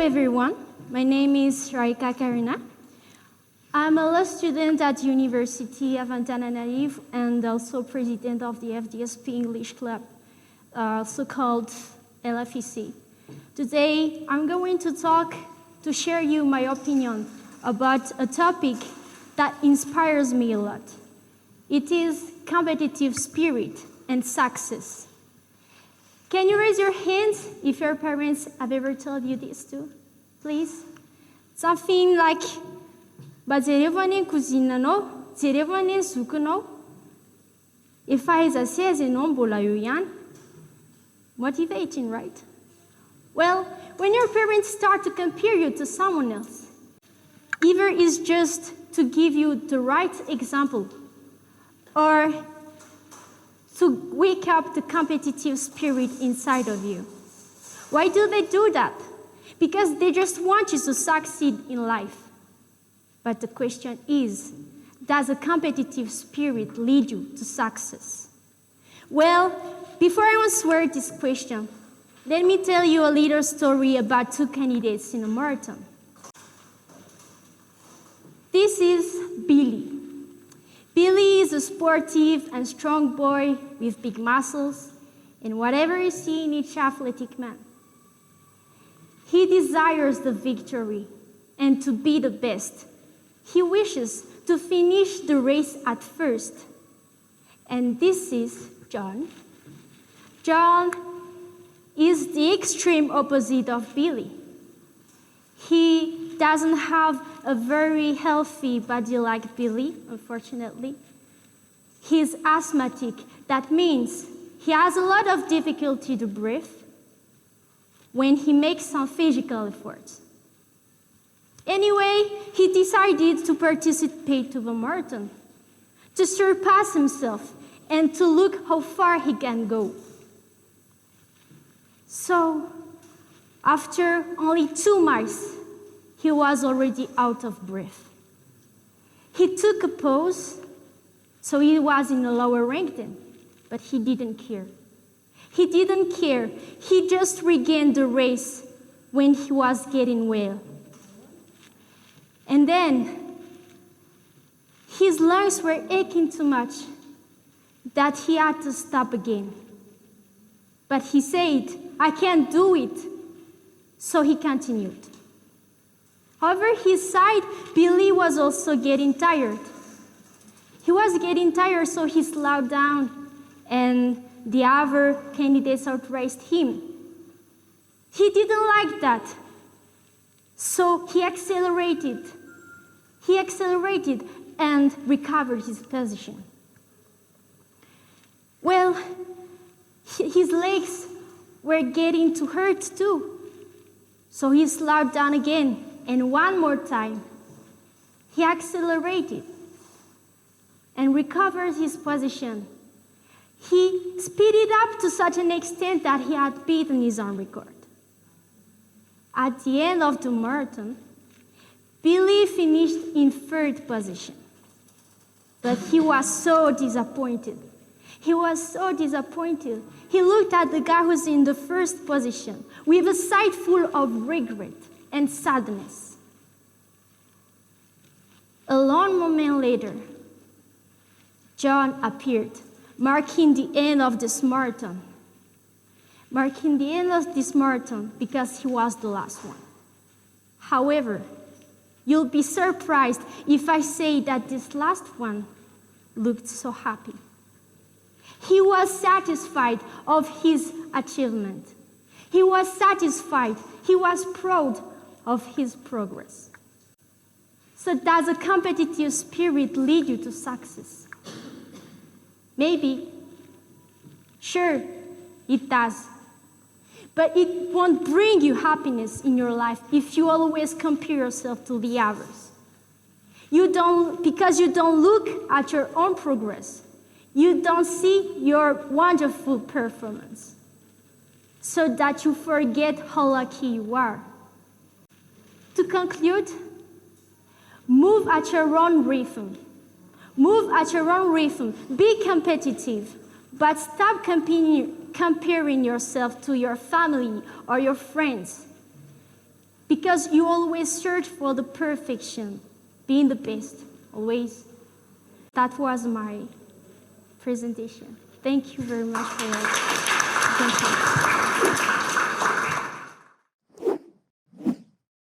everyone. My name is Raïca. I'm a law student at the University of Antananarivo and also president of the FDSP English Club, also called LFEC. Today, I'm going to share you my opinion about a topic that inspires me a lot. It is competitive spirit and success. Can you raise your hands if your parents have ever told you this too, please? Something like, jereo any kuzinanao, jereo any zokinao, efa aiza sy aiza ianao mbola eo ihany. Motivating, right? Well, when your parents start to compare you to someone else, either it's just to give you the right example or to wake up the competitive spirit inside of you. Why do they do that? Because they just want you to succeed in life. But the question is, does a competitive spirit lead you to success? Well, before I answer this question, let me tell you a little story about two candidates in a marathon. This is Billy. Billy is a sportive and strong boy with big muscles and whatever you see in each athletic man. He desires the victory and to be the best. He wishes to finish the race at first. And this is John. John is the extreme opposite of Billy. He doesn't have a very healthy body like Billy, unfortunately. He's asthmatic. That means he has a lot of difficulty to breathe when he makes some physical efforts. Anyway, he decided to participate to the marathon, to surpass himself and to look how far he can go. So, after only 2 miles, he was already out of breath. He took a pause, so he was in a lower rank then, but he didn't care. He didn't care. He just regained the race when he was getting well. And then, his lungs were aching too much that he had to stop again. But he said, "I can't do it." So he continued. However, his side, Billy was also getting tired. He was getting tired, so he slowed down, and the other candidates outraced him. He didn't like that, so he accelerated. He accelerated and recovered his position. Well, his legs were getting to hurt too, so he slowed down again. And one more time, he accelerated and recovered his position. He speeded up to such an extent that he had beaten his own record. At the end of the marathon, Billy finished in 3rd position. But he was so disappointed. He was so disappointed. He looked at the guy who's in the 1st position with a sight full of regret and sadness. A long moment later, John appeared, marking the end of this marathon. Marking the end of this marathon because he was the last one. However, you'll be surprised if I say that this last one looked so happy. He was satisfied of his achievement. He was satisfied. He was proud of his progress. So does a competitive spirit lead you to success? Maybe. Sure, it does. But it won't bring you happiness in your life if you always compare yourself to the others. Because you don't look at your own progress. You don't see your wonderful performance. So that you forget how lucky you are. To conclude, move at your own rhythm. Move at your own rhythm. Be competitive, but stop comparing yourself to your family or your friends. because you always search for the perfection, being the best, always. That was my presentation. Thank you very much for your attention.